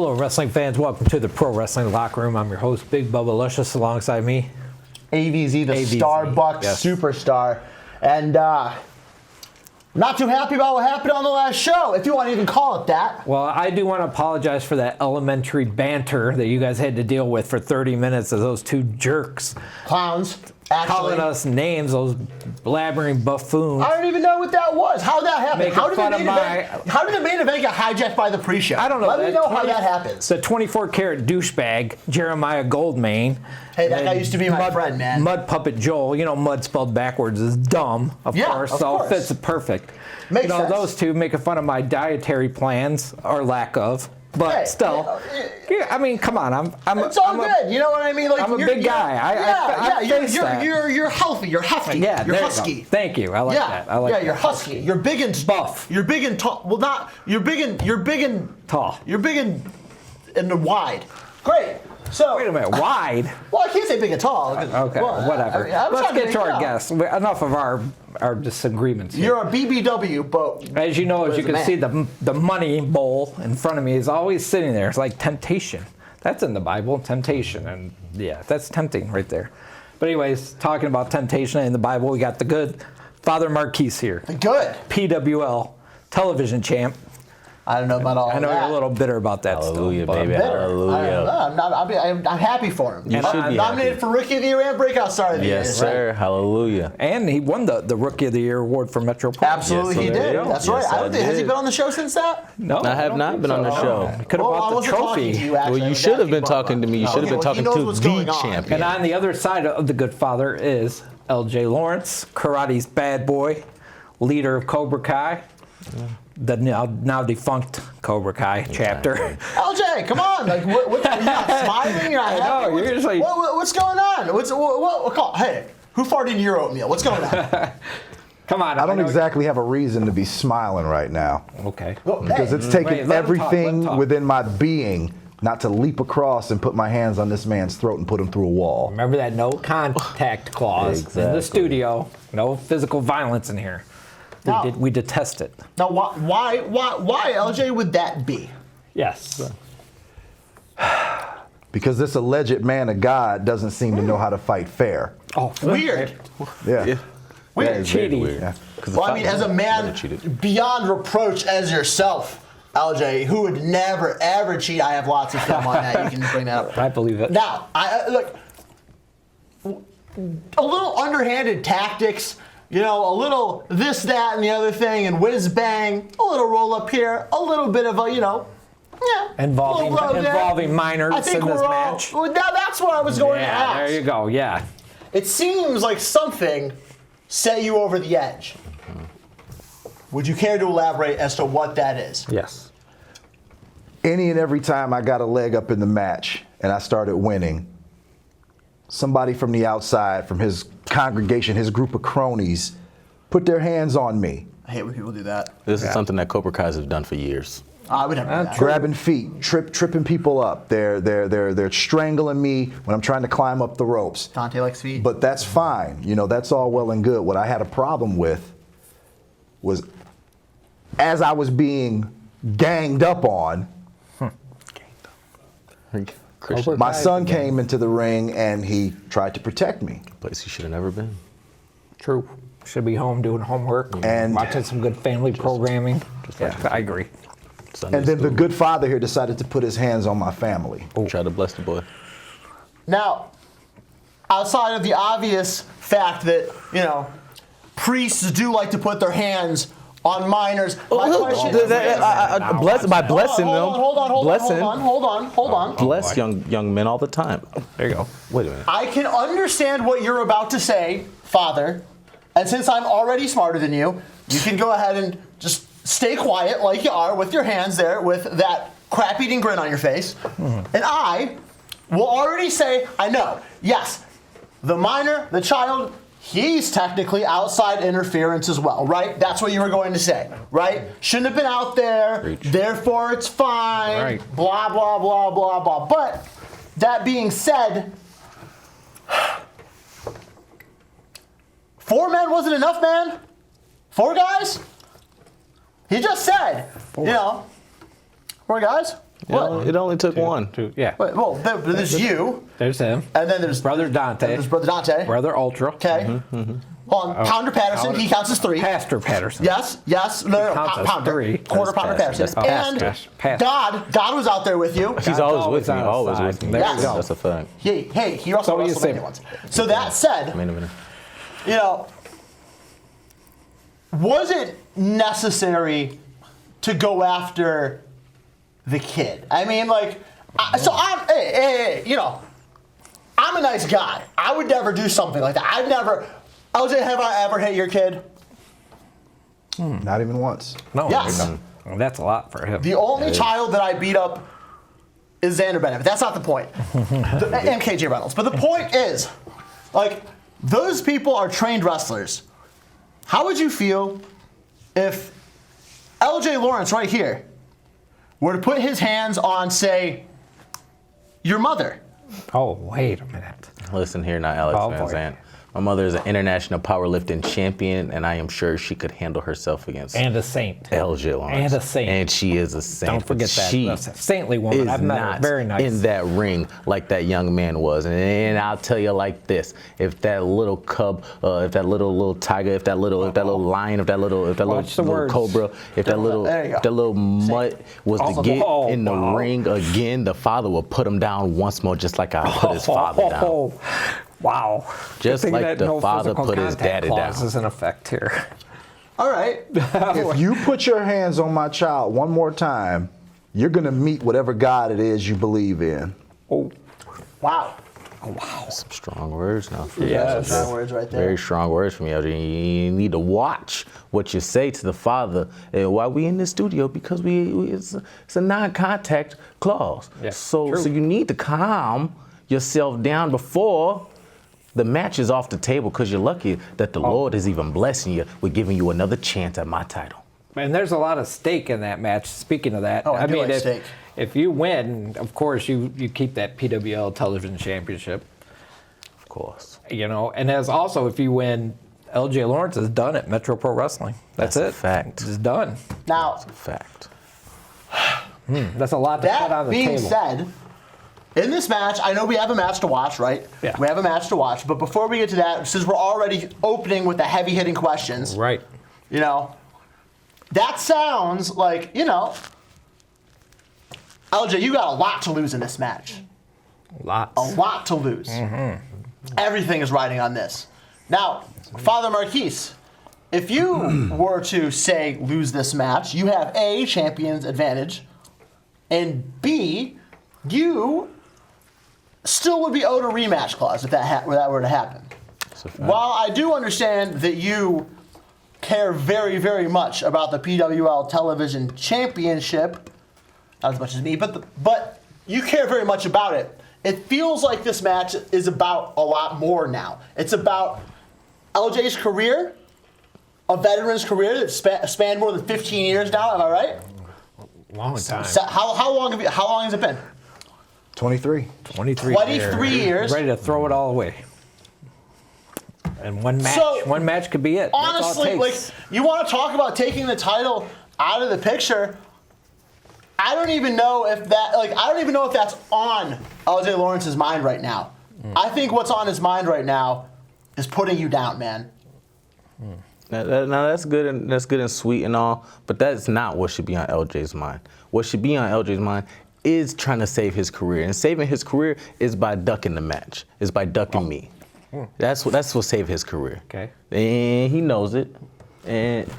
Hello, wrestling fans. Welcome to the Pro Wrestling Locker Room. I'm your host, Big Bubba Luscious, alongside me. AVZ, the Starbucks superstar. And not too happy about what happened on the last show, if you want to even call it that. Well, I do want to apologize for that elementary banter that you guys had to deal with for 30 minutes of those two jerks. Clowns. Actually, calling us names, those blabbering buffoons. I don't even know what that was. How that happened? How did the main event get hijacked by the pre-show? I don't know. Let me know how that happens. The 24-karat douchebag, Jeremiah Goldmane. Hey, that guy used to be my friend, man. Mud Puppet Joel. You know, mud spelled backwards is dumb, of course. So it fits perfect. Makes sense. Those two making fun of my dietary plans, or lack of. But still, I mean, come on. It's all good. You know what I mean? Like, I'm a big guy. You're healthy. You're hefty. Yeah, you're husky. You Thank you. I like that. I like that. You're husky. You're big and buff. You're big and tall. Well, not you're big and tall. You're big and wide. Great. So wait a minute, wide? Well, I can't say big and tall. Okay, whatever. Let's get to our guests. Enough of our disagreements here. You're a BBW, but as you know, as you can see, the money bowl in front of me is always sitting there. It's like temptation. That's in the Bible, temptation, and yeah, that's tempting right there. But anyways, talking about temptation in the Bible, we got the good Father Marquis here. The good PWL television champ. I don't know about all that. I know you're a little bitter about that Hallelujah, still. baby. Hallelujah. I'm happy for him. You should be nominated for Rookie of the Year and Breakout Star of the Year. Yes, sir. Hallelujah. And he won the Rookie of the Year award for Metropolitan. Absolutely, he did. That's right. I don't think, has he been on the show since that? No, I have not been on the show. Could have bought the trophy. Well, you should have been talking to me. You should have been talking to the champion. And on the other side of the good father is LJ Lawrence, karate's bad boy, leader of Cobra Kai. The now defunct Cobra Kai chapter. LJ, come on! Like, what? You're not smiling. You're not happy. You're just like, what's going on? Hey, who farted in your oatmeal? What's going on? Come on! I don't exactly have a reason to be smiling right now. Okay. Because it's taken everything within my being not to leap across and put my hands on this man's throat and put him through a wall. Remember that no contact clause in the studio. No physical violence in here. We detest it. Now, why, LJ, would that be? Yes. Because this alleged man of God doesn't seem to know how to fight fair. Oh, weird. Yeah. Weird. Cheating. Yeah. Well, I mean, as a man beyond reproach as yourself, LJ, who would never, ever cheat, I have lots of film on that. You can bring that up. I believe it. Now, look, a little underhanded tactics. You know, a little this, that, and the other thing, and whiz bang, a little roll up here, a little bit of a, involving minors in this match. Now that's what I was going to ask. There you go. Yeah. It seems like something set you over the edge. Would you care to elaborate as to what that is? Yes. Any and every time I got a leg up in the match and I started winning, somebody from the outside, from his congregation, his group of cronies, put their hands on me. I hate when people do that. This is something that Cobra Kai's have done for years. I would never do that. Grabbing feet, tripping people up. They're strangling me when I'm trying to climb up the ropes. Dante likes feet. But that's fine. That's all well and good. What I had a problem with was as I was being ganged up on, my son came into the ring and he tried to protect me. A place he should have never been. True. Should be home doing homework and watching some good family programming. I agree. And then the good father here decided to put his hands on my family. Try to bless the boy. Now, outside of the obvious fact that, priests do like to put their hands on minors. My question is, by blessing them. Hold on. Bless young men all the time. There you go. Wait a minute. I can understand what you're about to say, Father, and since I'm already smarter than you, you can go ahead and just stay quiet like you are with your hands there with that crap-eating grin on your face. And I will already say, I know, yes, the minor, the child, he's technically outside interference as well, right? That's what you were going to say, right? Shouldn't have been out there, therefore it's fine, right. Blah, blah, blah, blah, blah. But that being said, 4 men wasn't enough, man? 4 guys? He just said, 4 guys? What? It only took one. Two, yeah. Wait, well, there's you, There's him. and then there's Brother Dante. There's Brother Dante. Brother Ultra. Okay. Hold on. Pounder Patterson, he counts as 3. Pastor Patterson. Yes. No, counts as Pounder. 3. Quarter Pounder Pastor. Patterson. That's And Pastor. God was out there with you. He's always with me. on his Always side. with me. There you go. That's a fact. Hey, he also So you say- WrestleMania once. So that said, Main event. you know, was it necessary to go after the kid? I mean, like, you know, I'm a nice guy. I would never do something like that. LJ, have I ever hit your kid? Not even once. No. Yes. Well, that's a lot for him. The only child that I beat up is Xander Bennett. But that's not the point. And KJ Reynolds. But the point is, like, those people are trained wrestlers. How would you feel if LJ Lawrence right here were to put his hands on, say, your mother? Oh, wait a minute. Listen here now, Alex Oh, Van boy. Zandt. My mother is an international powerlifting champion, and I am sure she could handle herself against And a saint. LJ Lawrence. And a saint. And she is a saint. Don't forget but that. She That's a saintly woman. is I've met her. not Very nice. in that ring like that young man was. And I'll tell you like this: if that little cub, if that little tiger, if that little lion, if that little Watch the little words. cobra, if that little There you go. if that little mutt was Also, to get oh, in the wow. ring again, the father will put him down once more, just like I put his father down. Oh, wow. Just Good thing like that the no father physical put his contact daddy clause down. is in effect here. All right. If you put your hands on my child one more time, you're going to meet whatever God it is you believe in. Oh, Wow. Some strong words now. yes. Strong words right there. Very strong words from you, LJ. You need to watch what you say to the father while we in the studio because it's a non-contact clause. Yeah, so true. you need to calm yourself down before the match is off the table because you're lucky that the Lord is even blessing you with giving you another chance at my title. And there's a lot of stake in that match. Speaking of that, Oh, I do like if, steak. if you win, of course, you keep that PWL Television Championship. Of course. You know, and as also if you win, LJ Lawrence is done at Metro Pro Wrestling. That's That's a it. fact. It's done. Now, Fact. That's a lot to put on that the being table. said, in this match, I know we have a match to watch, right? Yeah. We have a match to watch, but before we get to that, since we're already opening with the heavy-hitting questions, Right. you know, that sounds like, you know, LJ, you got a lot to lose in this match. Lots. A lot to lose. Everything is riding on this. Now, Father Marquis, if you were to, say, lose this match, you have A, champion's advantage, and B, you still would be owed a rematch clause if that were to happen. While I do understand that you care very, very much about the PWL Television Championship, not as much as me, but you care very much about it. It feels like this match is about a lot more now. It's about LJ's career, a veteran's career that spanned more than 15 years now. Am I right? Long time. So how long has it been? 23. 23 years. Ready to throw it all away. And one So, match could be it. That's all it Honestly, like, takes. you want to talk about taking the title out of the picture? I don't even know if that's on LJ Lawrence's mind right now. I think what's on his mind right now is putting you down, man. Now that's good and sweet and all, but that's not what should be on LJ's mind. What should be on LJ's mind is trying to save his career, and saving his career is by ducking the match. Is by ducking me. That's what saved his career. Okay. And he knows it. And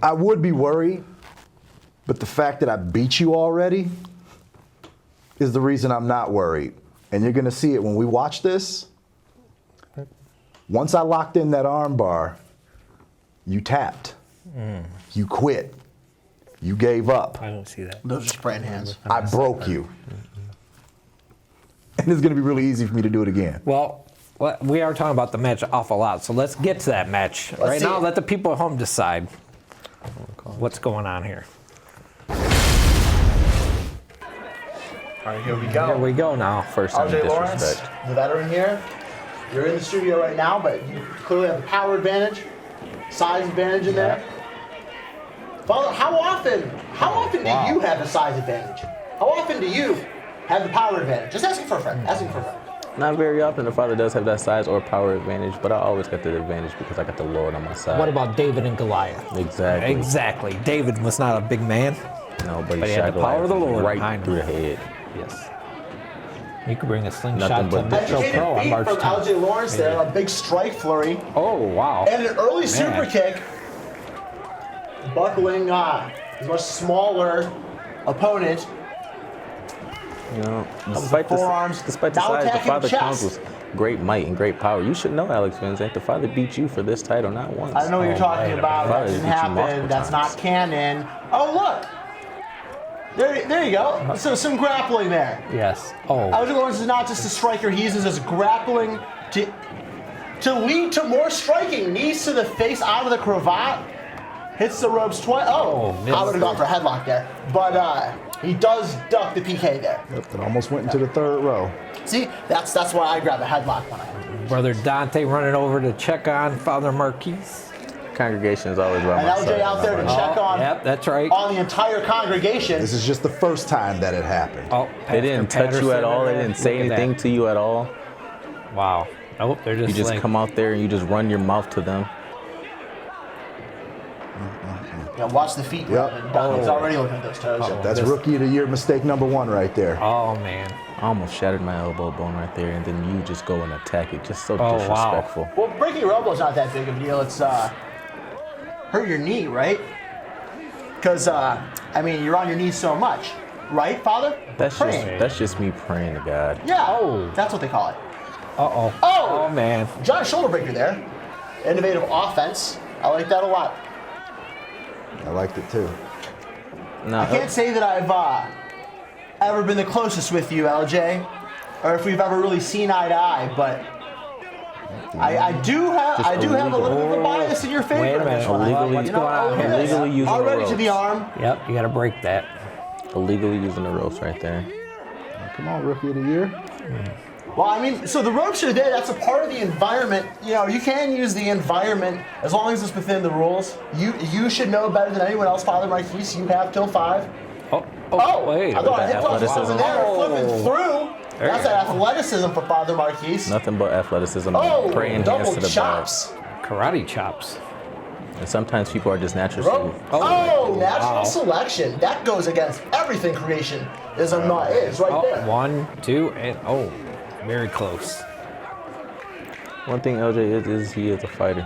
I would be worried, but the fact that I beat you already is the reason I'm not worried. And you're going to see it when we watch this. Once I locked in that arm bar, you tapped. You quit. You gave up. I don't see that. Those are spraying hands. I broke you. And it's going to be really easy for me to do it again. Well, we are talking about the match an awful lot, so let's get to that match. Right see now, it. let the people at home decide what's going on here. All right, here we go. Here we go now. first time LJ Lawrence, disrespect. the veteran here. You're in the studio right now, but you clearly have the power advantage, size advantage in there. Father, how often do you have a size advantage? How often do you have the power advantage? Just asking for a friend. Asking for a friend. Not very often the father does have that size or power advantage, but I always get the advantage because I got the Lord on my side. What about David and Goliath? Exactly. Exactly. David was not a big man. No, but But he he had shot the power of the Goliath Lord right behind through him. the head. Yes. You could bring a Nothing slingshot to but Metro Educated Pro on feet March from 10th. LJ Lawrence there. A big strike flurry. Oh, wow. And an early super Man. kick. Buckling a much smaller opponent. You know, despite forearms, the now size, the attacking father chest. comes with great might and great power. You should know, Alex Van Zandt, the father beat you for this title not once. I don't know what you're Oh, talking wait a about. minute. That didn't Beat you multiple happen. That's times. not canon. Oh, look. There you go. So some grappling there. Yes. Oh. LJ Lawrence is not just a striker. He uses his grappling to lead to more striking. Knees to the face, out of the cravat. Hits the ropes twice. Oh, missed. I would have gone for a headlock there. But he does duck the PK there. Yep, it almost went into the third row. See, that's why I grab a headlock when I. Brother Dante running over to check on Father Marquis. Congregation is always right And my LJ side. out there to check on Yep, that's right. on the entire congregation. This is just the first time that it happened. Oh, They didn't Pastor touch you at Patterson all. They there. didn't say Look at anything that. to you at all. Wow. Nope, they're just You just like, come out there and you just run your mouth to them. Yeah, watch the feet. Yep. And Duncan's already looking at those toes. That's rookie of the year mistake number 1 right there. oh, man. I almost shattered my elbow bone right there, and then you just go and attack it. Just so Oh, wow. disrespectful. Well, breaking your elbow's not that big of a deal. It's hurt your knee, right? Because I mean, you're on your knees so much, right, Father? Praying. That's just me praying to God. Yeah. Oh. That's what they call it. Uh-oh. Oh! Oh, man. Giant shoulder breaker there. Innovative offense. I like that a lot. I liked it too. No, I can't say that I've ever been the closest with you, LJ, or if we've ever really seen eye to eye, but I do have a little bit of a bias in your favor. Wait a in this minute. one. Illegally- What's going on look at here? this. Illegally using the Already to ropes. the arm. Yep, you got to break that. illegally using the ropes right there. Come on, rookie of the year. Well, I mean, so the ropes are there. That's a part of the environment. You know, you can use the environment as long as it's within the rules. You should know better than anyone else, Father Marquis. You have till 5. Oh, wait. I thought I hit athleticism. over there, flipping through. There That's you an go. athleticism for Father Marquis. Nothing but athleticism. Oh, praying hands double to the chops. Karate chops. back. And sometimes people are just natural. Rope. Oh, Natural wow. selection. That goes against everything creation is right Oh, there. 1, 2, and oh, very close. One thing LJ is he is a fighter.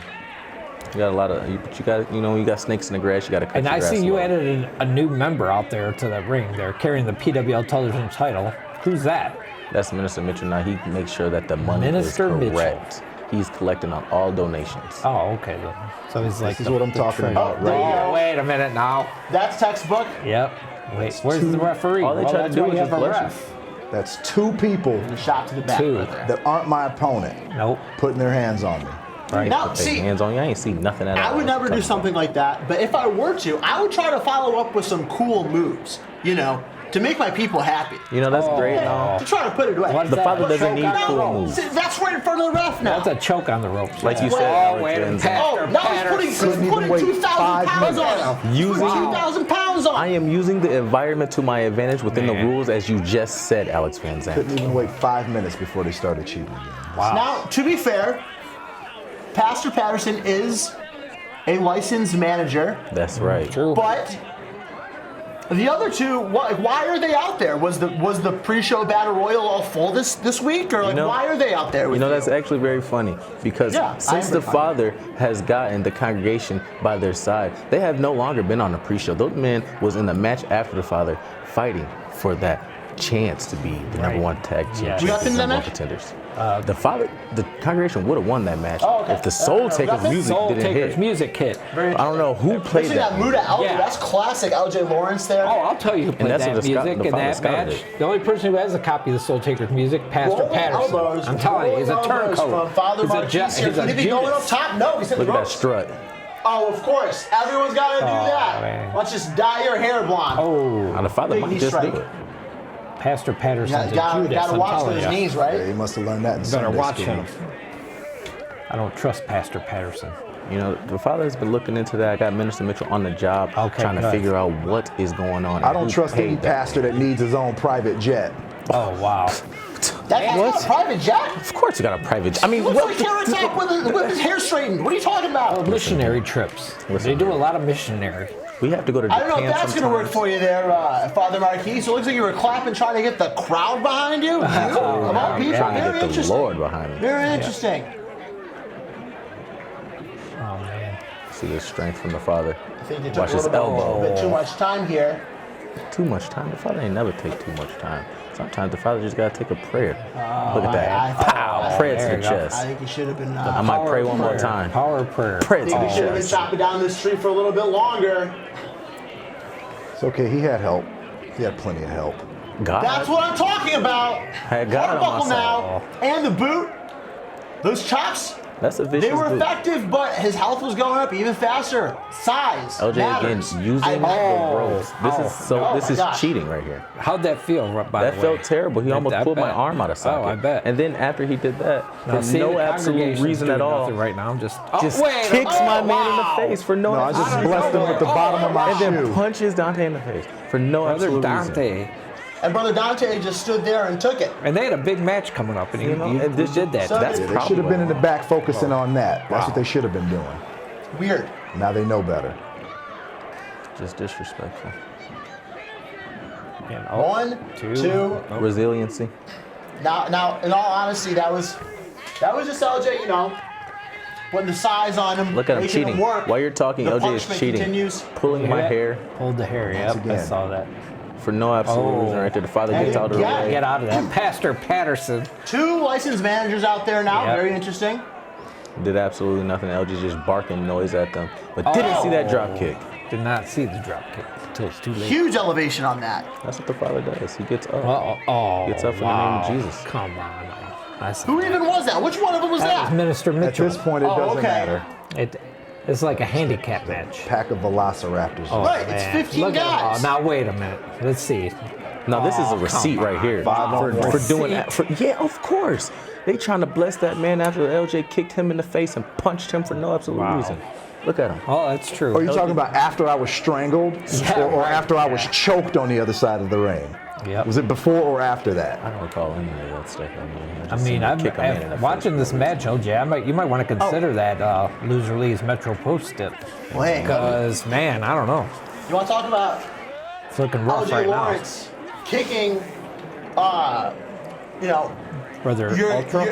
You got a lot of, you got snakes in the grass. You got to cut And your I grass see you low. added a new member out there to the ring. They're carrying the PWL television title. Who's that? That's Minister Mitchell. Now he makes sure that the money Minister is Mitchell. correct. He's collecting on all donations. Oh, okay. Then. So he's like. This is what I'm talking about Oh, there you right go. here. Wait a minute now. That's textbook. Yep. Wait, where's the referee? All they try to that's do why is you have just a bless you. ref. That's 2 people A shot to the back. 2. Right there. that aren't my opponent Nope. putting their hands on me. Right. Now, Put their see, hands on you. I ain't see nothing at all. I would never do something like that, but if I were to, I would try to follow up with some cool moves, to make my people happy. You know, that's great. Oh. To try to put it away. What's The that? father A doesn't choke need on the cool ropes. moves. See, that's right in front of the ref now. That's a choke on the ropes. Like you Yeah. said, Oh, Alex wait a Van minute. Zandt. Oh, now he's putting Couldn't even wait 2,000 5 pounds minutes. on him. Using- 2,000 pounds on I him. am using the environment to my advantage within the Man. rules, as you just said, Alex Van Zandt. Couldn't even wait 5 minutes before they started cheating again. Wow. Now, to be fair, Pastor Patterson is a licensed manager, That's right. True. but the other two, why are they out there? Was the pre-show battle royal all full this week, or why are they out there with You know, that's actually very funny because Yeah, I since am the very funny. father has gotten the congregation by their side, they have no longer been on the pre-show. Those men was in the match after the father fighting for that chance to be the number 1 tag champion. You got them in that number one match? contenders. The congregation would have won that match Oh, okay. if the Soul Taker's nothing? music Soul didn't Taker's hit. music hit. Very I don't know who played Listen to that. that Muda Aldi. Yeah. That's classic LJ Lawrence there. Oh, I'll tell you who played that's that what the music Scott- the in father that Scott match. did. The only person who has a copy of the Soul Taker's music, Pastor Rolling Patterson. elbows, I'm telling you, he's a rolling elbows turncoat. From Father He's a Marquis here. he's a Could he be going up Judas. top? No, he's in Look the at that ropes. strut. Oh, of course. Everyone's got to do that. man. Let's just dye your hair blonde. Oh, Now, the father Big might knee just strike. do it. Pastor Patterson's You a Judas. gotta I'm watch telling those ya. knees, Yeah, right? he must have learned that in Better Sunday watch school. him. I don't trust Pastor Patterson. You know, the father has been looking into that. I got Minister Mitchell on the job trying to figure out what is going on. I don't trust any pastor that needs his own private jet. Oh, wow. That's not a private jet. Of course you got a private jet. I mean, Looks what? like Terrence Attack with his hair straightened. What are you talking about? Missionary trips. They do a lot of missionary. We have to go to I Japan don't know if that's going to work for you there, Father Marquis. So it looks like you were clapping, trying to get the crowd behind you. Of all people, Trying to very get the interesting. Lord behind me. Very interesting. Oh, man. See the strength from the father. I think you took Watch a his little bit too much time here. Too much time. The father ain't never take too much time. Sometimes the father just gotta take a prayer. Look at that. Pow! Prayer to the chest. I think you should have been. I might pray one more time. Power of prayer. Pray I to think the we should have been chest. chopping down this tree for a little bit longer. It's okay. He had help. He had plenty of help. God. That's what I'm talking about. Had God on my Buckle now, and the boot. Those chops. That's a vicious They were boot. effective, but his health was going up even faster. Size LJ matters. again using the ropes. This is gosh. cheating right here. How'd that feel, by the That way? felt terrible. He almost I pulled my bet. arm out of socket. Oh, I bet. And then after he did that, Now, for see, no the absolute congregation's reason doing at all, nothing right now. I'm just just kicks my man in the face for no No, I just absolute blessed him with the bottom of my and then shoe. punches Dante in the face for no Brother absolute reason. Dante. And Brother Dante just stood there and took it. And they had a big match coming up, and You know, he and this did that. So That's Yeah, They probably should have been what- in the back focusing on that. That's what they should have been doing. Weird. Now they know better. just disrespectful. And, 1, 2. Resiliency. Now, in all honesty, that was just LJ, putting the size on him. Look at him making cheating. work. While you're talking, The LJ is punishment cheating. continues. Pulling my hair Pulled the hair, yep. I again. saw that. for no absolute reason right there. The father And gets out of the again. way. Get out of that. Pastor Patterson. 2 licensed managers out there now. Yep. Very interesting. Did absolutely nothing. LJ just barking noise at them. But didn't see that drop kick. Did not see the drop kick until it's too late. Huge elevation on that. That's what the father does. He gets up. Gets up in the wow. name of Jesus. Come on. That's, Who even was that? Which one of them was that was that? Minister At Mitchell. this point, it Oh, doesn't okay. matter. It's like a handicap match. Pack of velociraptors. Oh, Right, it's man. 15 Look at- guys. oh, now wait a minute. Let's see. Now this is a receipt come right here for doing that. Yeah, of course. They trying to bless that man after LJ kicked him in the face and punched him for no absolute Wow. reason. Look at him. Oh, that's true. Are you talking about after I was strangled Yeah, or right. after I was choked on the other side of the ring? Yep. Was it before or after that? I don't recall any of that stuff. I mean, watching this match, OJ, you might want to consider that Loser Lee's Metro Post tip. Wait. Because, man, I don't know. You want to talk about It's looking rough LJ right Lawrence kicking, Brother your Ultra.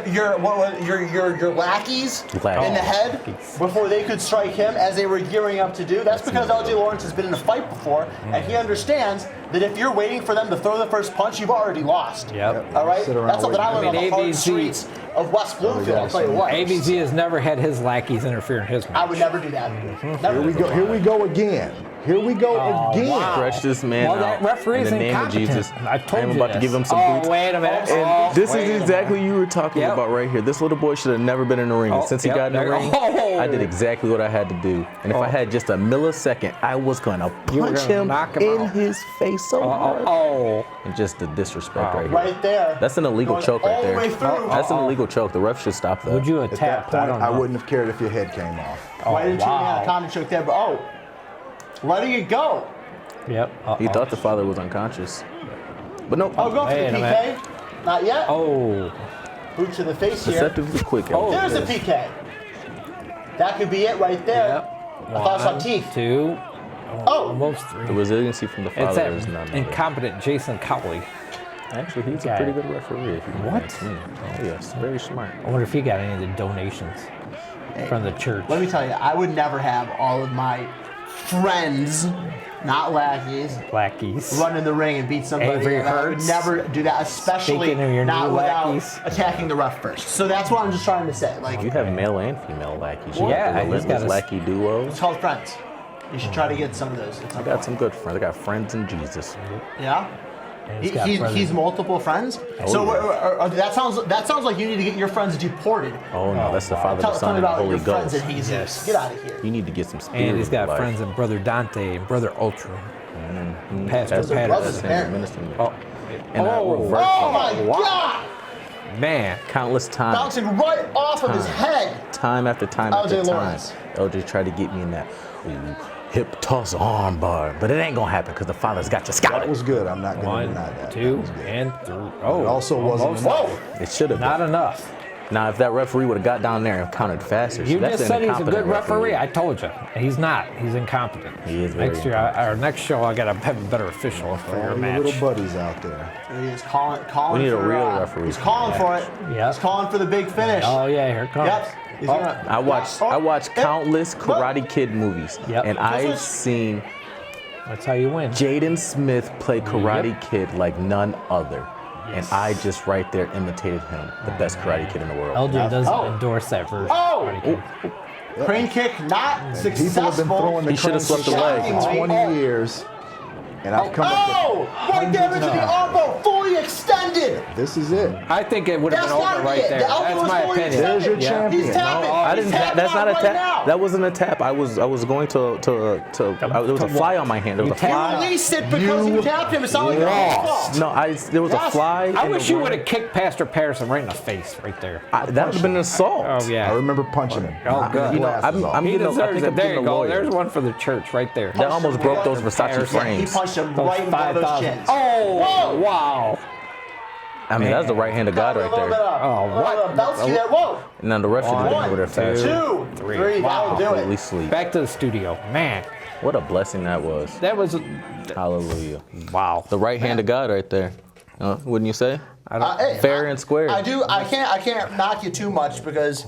your lackeys Lackeys. in the head before they could strike him as they were gearing up to do. That's because LJ Lawrence has been in a fight before, and he understands that if you're waiting for them to throw the first punch, you've already lost. Yep. All right? Sit around That's something I learned waiting. on the hard ABZ streets of West Bloomfield, I'll tell you what. ABZ has never had his lackeys interfere in his match. I would never do that. Never. Here we go. Here we go again. Here we go again. wow. Stretch this man Well, out that referee's in the name of incompetent. Jesus. I've told I'm you about to this. give him some Oh, boots. wait a minute. And Oh, this wait a is minute. exactly you were talking Yep. about right here. This little boy should have never been in the ring. Oh, Since he yep, got in the there you ring, go. Oh. I did exactly what I had to do. And if I had just a millisecond, I was going to You were punch gonna him knock him in out. his face so hard. Oh. And just the disrespect Wow. right here. Right there. That's an illegal Going choke right all there. the way through. That's an illegal choke. The ref should stop that. Would you At that attack? point, don't I know. wouldn't have cared if your head came off. Why didn't you wow. have time to choke there? But letting it go. Yep. He thought the father was unconscious. But no, Oh, go for Wait the a PK. Not yet. Oh. Boot to the face here. deceptively quick. Oh. There's a PK. That could be it right there. Yep. I thought I saw One, teeth. 2. Oh. Almost The 3. resiliency from the It's father that is none. incompetent Jason Cowley. Actually, he's a guy. pretty good referee. If you What? ask me. Oh yes, very smart. I wonder if he got any of the donations from the church. Let me tell you, I would never have all of my friends, not lackeys, Lackeys. run in the ring and beat somebody. Avery And I would Hurts. never do that, especially Speaking of your not new without lackeys. attacking the ref first. So that's what I'm just trying to say. Like, You have male and female lackeys. You Well, yeah, got the he's got relentless a- lackey duos. it's called friends. You should try to get some of those. I got some good friends. I got friends in Jesus. Yeah. And he's got brothers. He's multiple friends. Oh, So yeah. that sounds like you need to get your friends deported. Oh no, that's the Father, Tell the Son, me and the about Holy your friends Ghost. in Jesus. Yes. Get out of here. You need to get some spirit. And he's in your got life. friends in Brother Dante and Brother Ultra. Pastor That's brothers, Patterson. apparently. Minister. Oh. And I Oh. reversed Oh it. my God! Man. Countless times. Bouncing right off of his head. Time after time LJ after time. Lawrence. LJ tried to get me in that hip toss arm bar, but it ain't gonna happen because the father's got you That scouted. was good. I'm not going to 1, deny that. 2, That was good. and 3. Oh, It also wasn't almost. enough. It should have Not been. enough. Now, if that referee would have got down there and counted faster, You that's just an said he's a incompetent good referee. I told you. He's not. He's incompetent. He is very Next year, our next show, I gotta have a better official for All your your match. little buddies out there. He is calling We need a for, real referee. He's calling for it. Yeah. He's calling for the big finish. Oh yeah, here it comes. Yep. He's gonna, I watched Yep. countless Yep. Karate Kid movies, Yep. and I've seen That's how you win. Jaden Smith play Karate Kid like none other. And I just right there imitated him, the best Karate Kid in the world. LJ doesn't Oh. endorse that version. Oh! Karate Kid. Crane kick not successful. People have been throwing the He should have crane swept the leg. kick for 20 years, and I've come up Oh! Right there into the elbow, fully extended. with this is it. I think it would have That's been gotta over be right it. there. The elbow That's was my fully opinion. There's your extended. champion. He's tapping. I He's didn't. tapping That's not a out right tap. now. That wasn't a tap. I was going to. There was a fly on my hand. There was a You tapped fly. You released it because you tapped him. It's not like a lost. baseball. No, there was a Yes. fly. I in wish the you would ring. have kicked Pastor Patterson right in the face, right there. That would have been an assault. Oh I yeah. remember punching him. Oh, Knocked good. his You know, glasses off. I'm He getting a- I deserves think it. I'm There getting you a go. lawyer. There's one for the church right there. That almost broke those Versace Patterson, frames. He punched him Those right in one of those 5,000. chins. Oh, Whoa! wow. I mean, that's the right hand of God right there. Oh, what? Belsky there. Whoa! Now the ref should have been over there 1, fast. 2, 3. That'll do Completely it. sleep. Back to the studio. Man, What a blessing that was. that was Hallelujah. wow. The right hand of God right there. Wouldn't you say? Hey, Fair and square. I do. I can't knock you too much because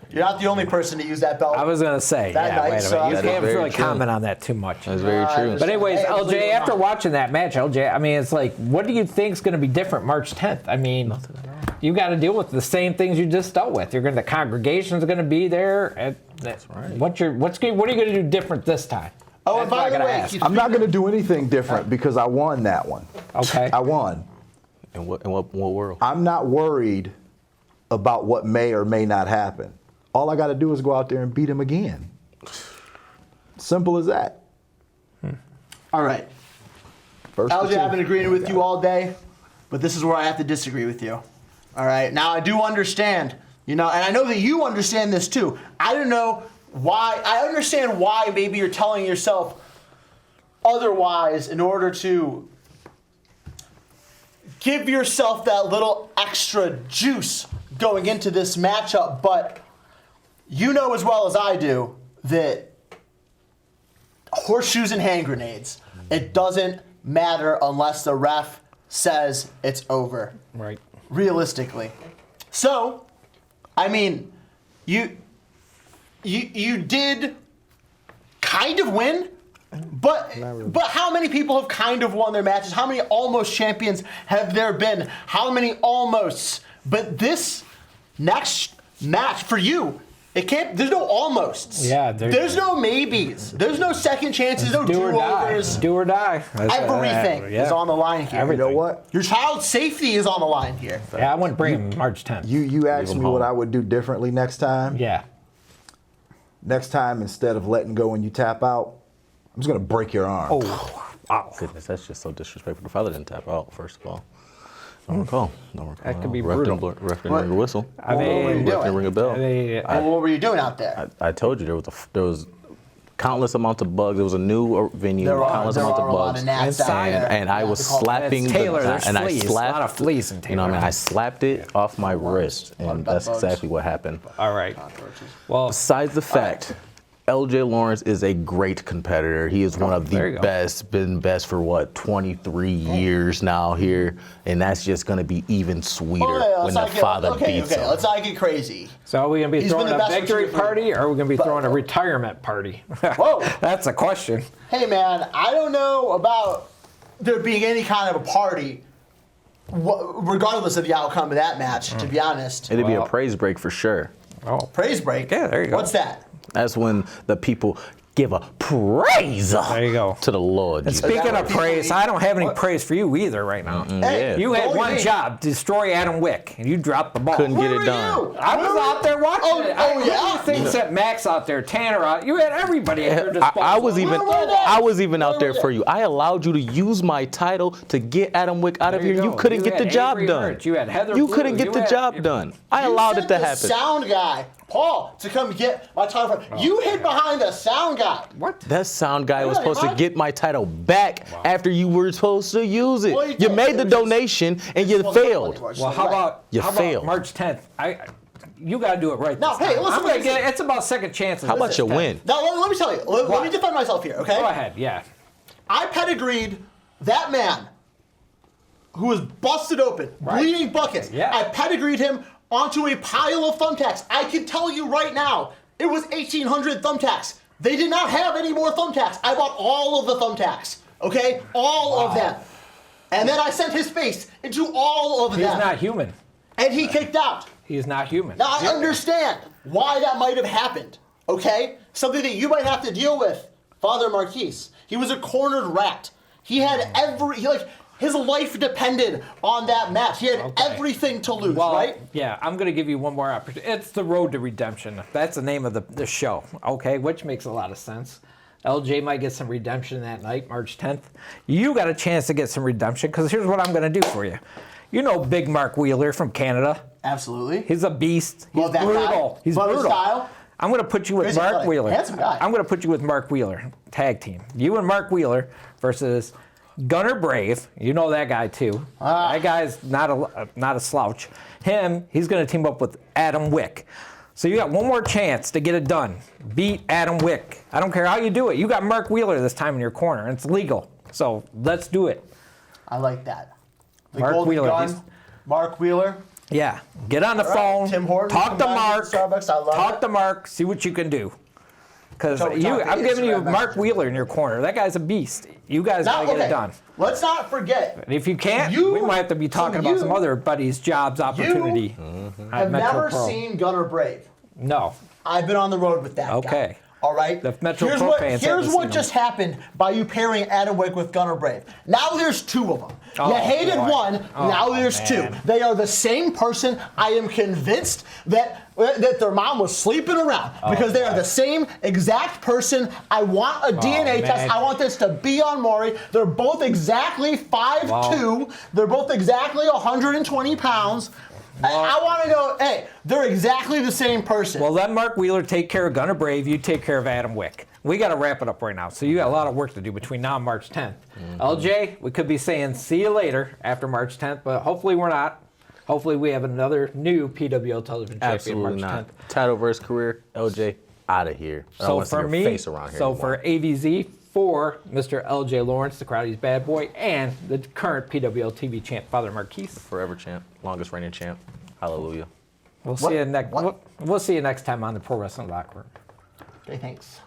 you're not the only person to use that belt. I was gonna say, That yeah, night, wait a so minute. You that is can't very really true. comment on that too much. That's very true. But anyways, Hey, LJ, leave it after alone. watching that match, LJ, I mean, it's like, what do you think's going to be different March 10th? I mean, you got to deal with the same things you just dealt with. The congregation's going to be there. That's right. What are you going to do different this time? Oh, and That's what by I the gotta way, ask. I'm not going to do anything different because I won that one. Okay. I won. In what world? I'm not worried about what may or may not happen. All I got to do is go out there and beat him again. Simple as that. all right. First to LJ, two. I've been agreeing with you all day, but this is where I have to disagree with you. All right. Now I do understand, and I know that you understand this too. I don't know why. I understand why maybe you're telling yourself otherwise in order to give yourself that little extra juice going into this matchup, but you know as well as I do that horseshoes and hand grenades, it doesn't matter unless the ref says it's over. Right. Realistically. So, I mean, you did kind of win, but how many people have kind of won their matches? How many almost champions have there been? How many almosts? But this next match for you, it can't. There's no almosts. Yeah, there's no maybes. There's no second chances. No Do or die. do-overs. Do or die. Everything Yeah. is on the line here. Everything. You know what? Your child's safety is on the line here. Yeah, I wouldn't bring him March 10th. You asked him me what home. I would do differently next time. Yeah. Next time, instead of letting go when you tap out, I'm just going to break your arm. Oh, wow. Goodness, that's just so disrespectful. The father didn't tap out, first of all. Don't recall. That could be Ref brutal. Ref didn't ring a whistle. I What were you mean, doing? Ref didn't ring a bell. I mean, Well, what were you doing out there? I told you there was countless amounts of bugs. There was a new venue, There are countless amounts of a lot bugs. of gnats out there. And I was slapping It's Taylor, the, there's and fleas. I slapped A lot of fleas in You know what I mean? Taylor. I slapped it off my wrist, and that's bugs. exactly what happened. all right. Well, Besides the fact, LJ Lawrence is a great competitor. He is one of there you the go. best, been best for 23 years now here, and that's just going to be even sweeter when the father beats him. Let's not get crazy. so are we going to be He's throwing been the a best for victory 2 or 3. party or are we going to be But- throwing a retirement party? Whoa. That's a question. Hey, man, I don't know about there being any kind of a party, regardless of the outcome of that match, to be honest. It'd be a Well- praise break for sure. Oh, Praise break. Yeah, there you go. What's that? That's when the people give a praise There you go. to the Lord. And Jesus. speaking that of what praise, people I don't have any What? praise for you either right now. Hey, Yeah. You had don't one even- job, destroy Adam Wick, and you dropped the ball. Couldn't Where get it were done. you? I was Where out there watching Oh, it. oh, I yeah? Things that Max out there, Tanner out. You had everybody at your disposal. I was even Where were they? I was even out Where there were for they? you. I allowed you to use my title to get Adam Wick out of There here. You go. couldn't get had the job Avery done. Hurts. You had Heather You Blue. couldn't get You the had- job done. I You allowed sent it to the happen. sound guy, Paul, to come get my title. You hid behind the sound guy. What? That sound guy was Really, supposed to Mike? get my title back after you were supposed to use it. Well, you You did. made It the was just- donation and you Well, failed. Well, how about You how failed. about March 10th? You got to do it right. No, this hey, time. listen, I'm gonna listen. get. It's about second chances. How about this you time. win? Now, let me tell you. Let me defend myself here, okay? Go ahead. Yeah. I pedigreed that man who was busted open, bleeding buckets. Yeah. I pedigreed him onto a pile of thumbtacks. I can tell you right now, it was 1,800 thumbtacks. They did not have any more thumbtacks. I bought all of the thumbtacks, okay? All of them. And then I sent his face into all of He's them. not human. And he kicked out. He's not human. Now, I understand why that might have happened, okay? Something that you might have to deal with, Father Marquis. He was a cornered rat. He had his life depended on that match. He had Okay. everything to lose, Well, right? yeah, I'm going to give you one more opportunity. It's the road to redemption. That's the name of the show, okay, which makes a lot of sense. LJ might get some redemption that night, March 10th. You got a chance to get some redemption because here's what I'm going to do for you. You know Big Mark Wheeler from Canada. Absolutely. He's a beast. He's Love that brutal. guy. He's Love his brutal. style. I'm going to put you with Crazy Mark guy. Wheeler. Handsome guy. I'm going to put you with Mark Wheeler, tag team. You and Mark Wheeler versus Gunner Brave. You know that guy too. That guy's not a slouch. He's going to team up with Adam Wick. So you got one more chance to get it done. Beat Adam Wick. I don't care how you do it. You got Mark Wheeler this time in your corner. It's legal. So let's do it. I like that. The Mark Golden Wheeler, Gun, he's- Mark Wheeler. Yeah. Get on the All right, phone. Tim Hortons, Talk to combined Mark. with Starbucks, I love Talk it. to Mark. See what you can do. Because Talk to I'm giving you Instagram Mark messages. Wheeler in your corner. That guy's a beast. You guys Now, got to get okay, it done. let's not forget, And if you can't, You- we might have to be talking so about some you- other buddies' jobs opportunity. at I've Metro never Pro. seen Gunner Brave. No. I've been on the road with that guy. Okay. All right. The Metro here's Pro what, fans here's haven't what seen just him. happened by you pairing Adam Wick with Gunner Brave. Now there's two of them. Oh, you hated boy. one. Oh, now there's man. two. They are the same person. I am convinced that their mom was sleeping around because they are the same exact person. I want a DNA test. man. I want this to be on Maury. They're both exactly 5'2". They're both exactly 120 pounds. I want to know, hey, they're exactly the same person. Well, let Mark Wheeler take care of Gunner Brave. You take care of Adam Wick. We got to wrap it up right now. So you got a lot of work to do between now and March 10th. LJ, we could be saying see you later after March 10th, but hopefully we're not. Hopefully we have another new PWL television champion Absolutely March not. 10th. Title versus career, LJ, out of here. I don't So wanna see for your me, face around here so anymore. for AVZ, for Mr. LJ Lawrence, the Crowdy's bad boy, and the current PWL TV champ, Father Marquis. Forever champ, longest reigning champ. Hallelujah. We'll see you next. What? We'll see you next time on the Pro Wrestling Locker Room. Okay, thanks.